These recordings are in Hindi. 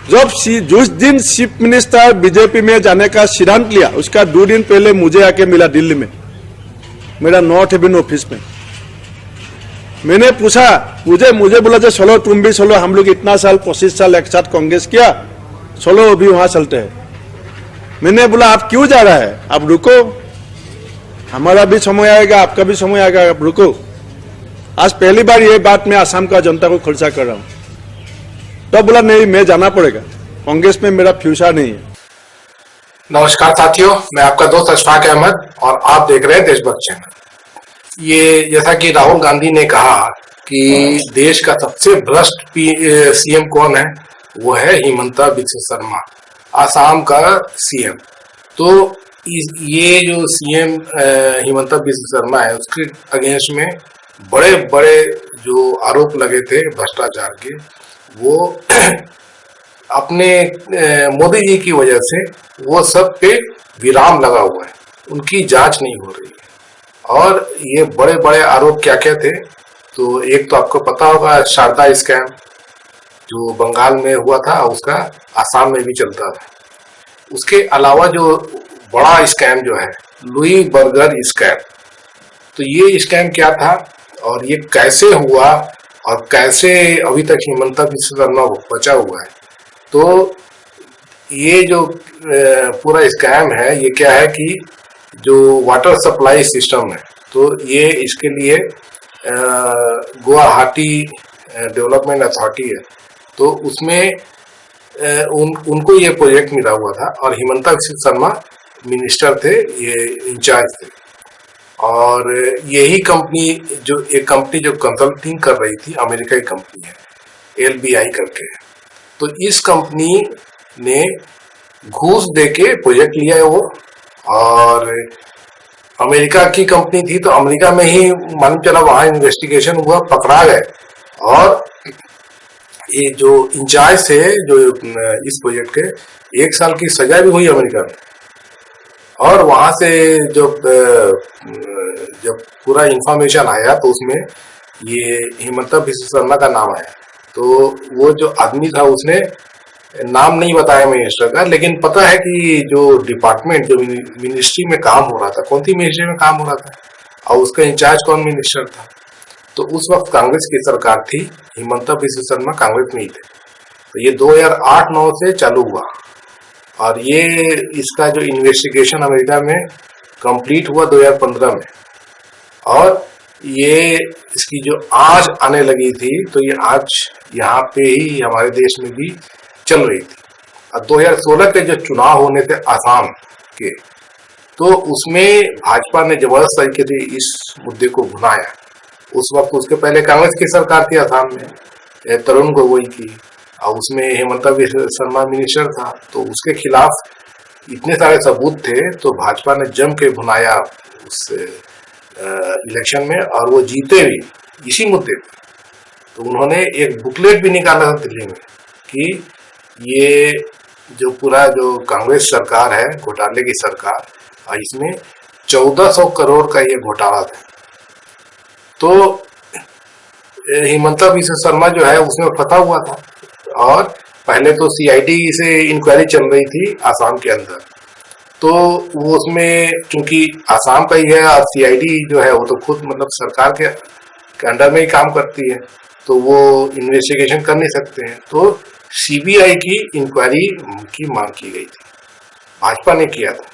जिस दिन चीफ मिनिस्टर बीजेपी में जाने का सिद्धांत लिया उसका 2 दिन पहले मुझे आके मिला दिल्ली में, मेरा नॉर्थ हेवन ऑफिस में। मैंने पूछा, मुझे बोला चलो तुम भी चलो, हम लोग इतना साल 25 साल एक साथ कांग्रेस किया, चलो अभी वहां चलते हैं। मैंने बोला आप क्यों जा रहा है, आप रुको, हमारा भी समय आएगा, आपका भी समय आएगा, आप रुको। आज पहली बार ये बात मैं असम का जनता को खुलासा कर रहा हूं। तो बोला नहीं, मैं जाना पड़ेगा, कांग्रेस में मेरा फ्यूचर नहीं है। नमस्कार साथियों, मैं आपका दोस्त अशफाक अहमद और आप देख रहे हैं देशभक्त चैनल। ये जैसा कि राहुल गांधी ने कहा कि देश का सबसे भ्रष्ट सीएम कौन है, वो है हिमंता बिस्वा शर्मा, आसाम का सीएम। तो ये जो सीएम हिमंता बिस्वा शर्मा है, उसके अगेंस्ट में बड़े बड़े जो आरोप लगे थे भ्रष्टाचार के, वो अपने मोदी जी की वजह से वो सब पे विराम लगा हुआ है, उनकी जांच नहीं हो रही है। और ये बड़े बड़े आरोप क्या क्या थे, तो एक तो आपको पता होगा शारदा स्कैम जो बंगाल में हुआ था, उसका आसाम में भी चलता था। उसके अलावा जो बड़ा स्कैम जो है लुई बर्गर स्कैम, तो ये स्कैम क्या था और ये कैसे हुआ और कैसे अभी तक हिमंता बिस्वा शर्मा बचा हुआ है। तो ये जो पूरा स्कैम है, ये क्या है कि जो वाटर सप्लाई सिस्टम है, तो ये इसके लिए गुवाहाटी डेवलपमेंट अथॉरिटी है, तो उसमें उनको ये प्रोजेक्ट मिला हुआ था और हिमंता बिस्वा शर्मा मिनिस्टर थे, ये इंचार्ज थे। और यही कंपनी जो कंसल्टिंग कर रही थी, अमेरिका की कंपनी है LBI करके, तो इस कंपनी ने घूस देके प्रोजेक्ट लिया है वो। और अमेरिका की कंपनी थी, तो अमेरिका में ही मालूम चला, वहां इन्वेस्टिगेशन हुआ, पकड़ा गए। और ये जो इंचार्ज थे जो इस प्रोजेक्ट के, 1 साल की सजा भी हुई अमेरिका में। और वहां से जब पूरा इंफॉर्मेशन आया तो उसमें ये हिमंता बिस्वा शर्मा का नाम आया। तो वो जो आदमी था उसने नाम नहीं बताया मिनिस्टर का, लेकिन पता है कि जो डिपार्टमेंट, जो मिनिस्ट्री में काम हो रहा था, कौन सी मिनिस्ट्री में काम हो रहा था और उसका इंचार्ज कौन मिनिस्टर था। तो उस वक्त कांग्रेस की सरकार थी, हिमंता बिस्वा शर्मा कांग्रेस में ही थे। तो ये 2008-9 से चालू हुआ और ये इसका जो इन्वेस्टिगेशन अमेरिका में कंप्लीट हुआ 2015 में। और ये इसकी जो आंच आने लगी थी, तो ये आंच यहाँ पे ही हमारे देश में भी चल रही थी। और 2016 के जो चुनाव होने थे आसाम के, तो उसमें भाजपा ने जबरदस्त तरीके से इस मुद्दे को भुनाया। उस वक्त उसके पहले कांग्रेस की सरकार थी आसाम में, तरुण गोगोई की, और उसमें हिमंता बिस्वा शर्मा मिनिस्टर था, तो उसके खिलाफ इतने सारे सबूत थे, तो भाजपा ने जम के भुनाया उस इलेक्शन में और वो जीते भी इसी मुद्दे पर। तो उन्होंने एक बुकलेट भी निकाला था दिल्ली में कि ये जो पूरा जो कांग्रेस सरकार है, घोटाले की सरकार, और इसमें 1400 करोड़ का ये घोटाला था। तो हिमंता बिस्वा शर्मा जो है उसमें फंसा हुआ था। और पहले तो CID से इंक्वायरी चल रही थी आसाम के अंदर, तो वो उसमें चूंकि आसाम का ही है और CID जो है वो तो खुद मतलब सरकार के अंडर में ही काम करती है, तो वो इन्वेस्टिगेशन कर नहीं सकते हैं। तो CBI की इंक्वायरी की मांग की गई थी, भाजपा ने किया था।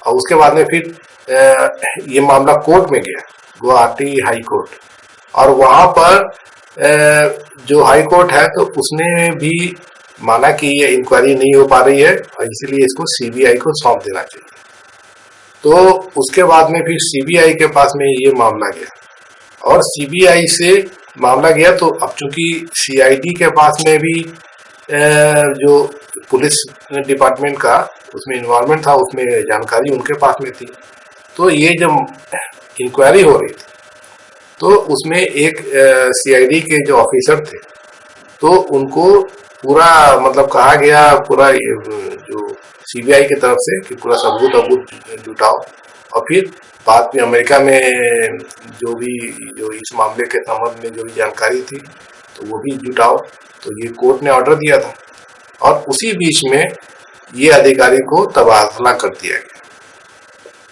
और उसके बाद में फिर ये मामला कोर्ट में गया, गुवाहाटी हाई कोर्ट, और वहां पर जो हाई कोर्ट है तो उसने भी माना कि ये इंक्वायरी नहीं हो पा रही है और इसीलिए इसको CBI को सौंप देना चाहिए। तो उसके बाद में फिर CBI के पास में ये मामला गया और CBI से मामला गया, तो अब चूंकि CID के पास में भी जो पुलिस डिपार्टमेंट का उसमें इन्वॉल्वमेंट था, उसमें जानकारी उनके पास में थी। तो ये जब इंक्वायरी हो रही थी तो उसमें एक CID के जो ऑफिसर थे, तो उनको पूरा मतलब कहा गया, पूरा जो CBI की तरफ से कि पूरा सबूत जुटाओ, और फिर बाद में अमेरिका में जो इस मामले के संबंध में जो भी जानकारी थी तो वो भी जुटाओ। तो ये कोर्ट ने ऑर्डर दिया था। और उसी बीच में ये अधिकारी को तबादला कर दिया गया।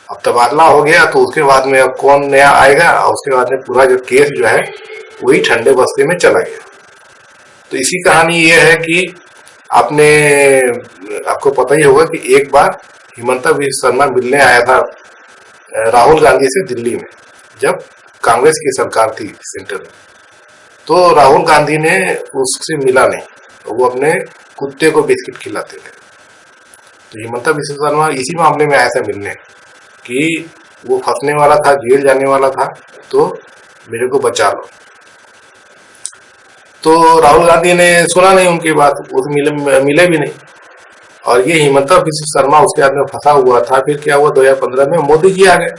अब तबादला हो गया तो उसके बाद में अब कौन नया आएगा, और उसके बाद में पूरा जो केस जो है वही ठंडे बस्ते में चला गया। तो इसी कहानी ये है कि आपको पता ही होगा कि एक बार हिमंता बिस्वा शर्मा मिलने आया था राहुल गांधी से दिल्ली में, जब कांग्रेस की सरकार थी सेंटर में। तो राहुल गांधी ने उससे मिला नहीं, वो अपने कुत्ते को बिस्किट खिलाते थे। तो हिमंता बिस्वा शर्मा इसी मामले में आया था मिलने कि वो फंसने वाला था, जेल जाने वाला था, तो मेरे को बचा लो। तो राहुल गांधी ने सुना नहीं उनकी बात, वो तो मिले भी नहीं। और ये हिमंता बिस्वा शर्मा उसके हाथ में फंसा हुआ था। फिर क्या हुआ, 2015 में मोदी जी आ गए।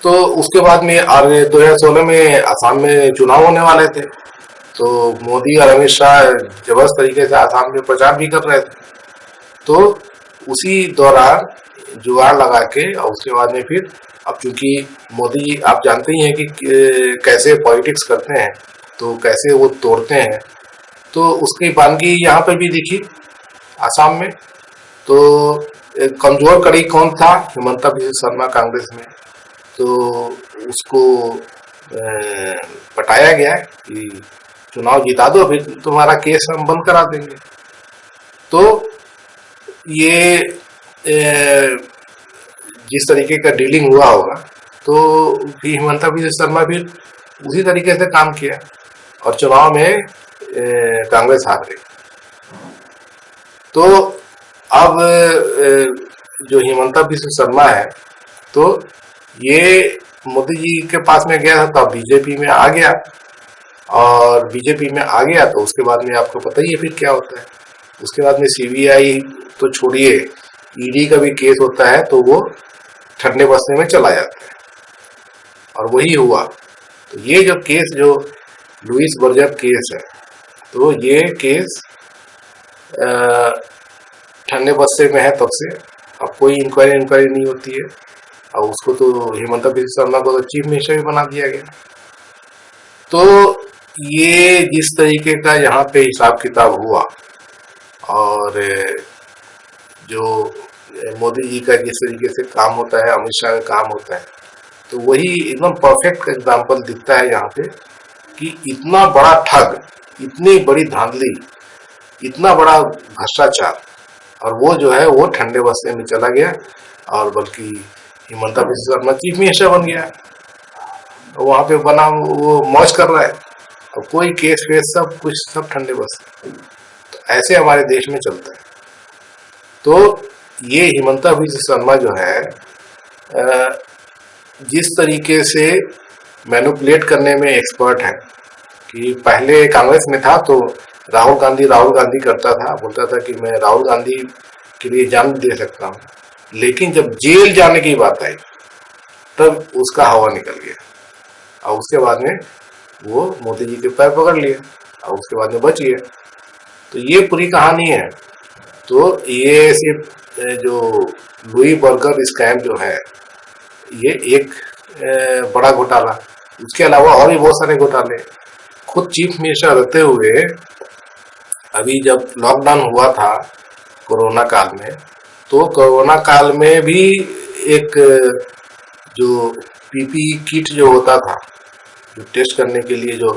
तो उसके बाद में 2016 में आसाम में चुनाव होने वाले थे, तो मोदी और अमित शाह जबरदस्त तरीके से आसाम में प्रचार भी कर रहे थे। तो उसी दौरान जुगाड़ लगा के, और उसके बाद में फिर अब चूंकि मोदी जी आप जानते ही हैं कि कैसे पॉलिटिक्स करते हैं, तो कैसे वो तोड़ते हैं, तो उसकी बानगी यहाँ पर भी दिखी आसाम में। तो कमजोर कड़ी कौन था, हिमंता बिस्वा शर्मा कांग्रेस में, तो उसको पटाया गया कि चुनाव जिता दो, फिर तुम्हारा केस हम बंद करा देंगे। तो ये जिस तरीके का डीलिंग हुआ होगा, तो फिर हिमंता बिस्वा शर्मा फिर उसी तरीके से काम किया और चुनाव में कांग्रेस हार गई। तो अब जो हिमंता बिस्वा शर्मा है, तो ये मोदी जी के पास में गया था, तब बीजेपी में आ गया, और बीजेपी में आ गया तो उसके बाद में आपको पता ही है फिर क्या होता है। उसके बाद में सीबीआई तो छोड़िए, ईडी का भी केस होता है, तो वो ठंडे बस्ते में चला जाता है, और वही हुआ। तो ये जो केस, जो लुइस बर्जर केस है, तो ये केस ठंडे बस्ते में है तब से। अब कोई इंक्वायरी नहीं होती है, और उसको तो हिमंता बिस्वा शर्मा को तो चीफ मिनिस्टर भी बना दिया गया। तो ये जिस तरीके का यहाँ पे हिसाब किताब हुआ, और जो मोदी जी का जिस तरीके से काम होता है, अमित शाह का काम होता है, तो वही एकदम परफेक्ट एग्जाम्पल दिखता है यहाँ पे कि इतना बड़ा ठग, इतनी बड़ी धांधली, इतना बड़ा भ्रष्टाचार, और वो जो है वो ठंडे बस्ते में चला गया, और बल्कि हिमंता बिस्वा शर्मा चीफ मिनिस्टर बन गया, वहां पे बना वो मौज कर रहा है। अब कोई केस वेस सब कुछ सब ठंडे बस्ते। तो ऐसे हमारे देश में चलता है। तो ये हिमंता बिस्वा शर्मा जो है जिस तरीके से मैनिपुलेट करने में एक्सपर्ट है, कि पहले कांग्रेस में था तो राहुल गांधी करता था, बोलता था कि मैं राहुल गांधी के लिए जान दे सकता हूँ, लेकिन जब जेल जाने की बात आई तब उसका हवा निकल गया, और उसके बाद में वो मोदी जी के पैर पकड़ लिए, और उसके बाद में बच गया। तो ये पूरी कहानी है। तो ये सिर्फ जो लुई बर्गर स्कैम जो है, ये एक बड़ा घोटाला, उसके अलावा और भी बहुत सारे घोटाले। खुद चीफ मिनिस्टर रहते हुए अभी जब लॉकडाउन हुआ था कोरोना काल में, तो कोरोना काल में भी एक जो पीपीई किट जो होता था, जो टेस्ट करने के लिए जो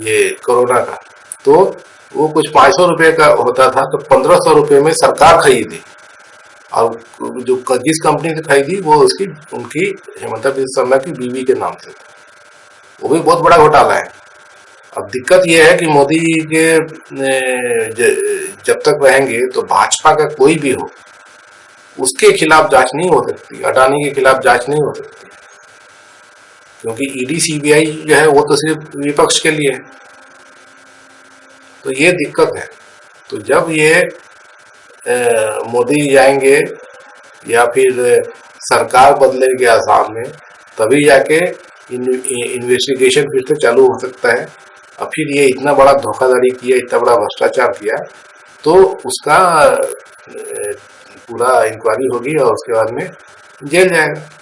ये कोरोना का, तो वो कुछ 500 रुपये का होता था, तो 1500 रुपये में सरकार खरीदी, और जो जिस कंपनी से खरीदी वो उनकी हिमंता बिस्वा शर्मा की बीवी के नाम से। वो भी बहुत बड़ा घोटाला है। अब दिक्कत यह है कि मोदी के जब तक रहेंगे तो भाजपा का कोई भी हो, उसके खिलाफ जांच नहीं हो सकती, अडानी के खिलाफ जांच नहीं हो सकती, क्योंकि ईडी सीबीआई जो है वो तो सिर्फ विपक्ष के लिए है। तो ये दिक्कत है। तो जब ये मोदी जाएंगे या फिर सरकार बदलेगी आसाम में, तभी जाके इन्वेस्टिगेशन फिर से चालू हो सकता है। और फिर ये इतना बड़ा धोखाधड़ी किया, इतना बड़ा भ्रष्टाचार किया, तो उसका पूरा इंक्वायरी होगी और उसके बाद में जेल जाएगा।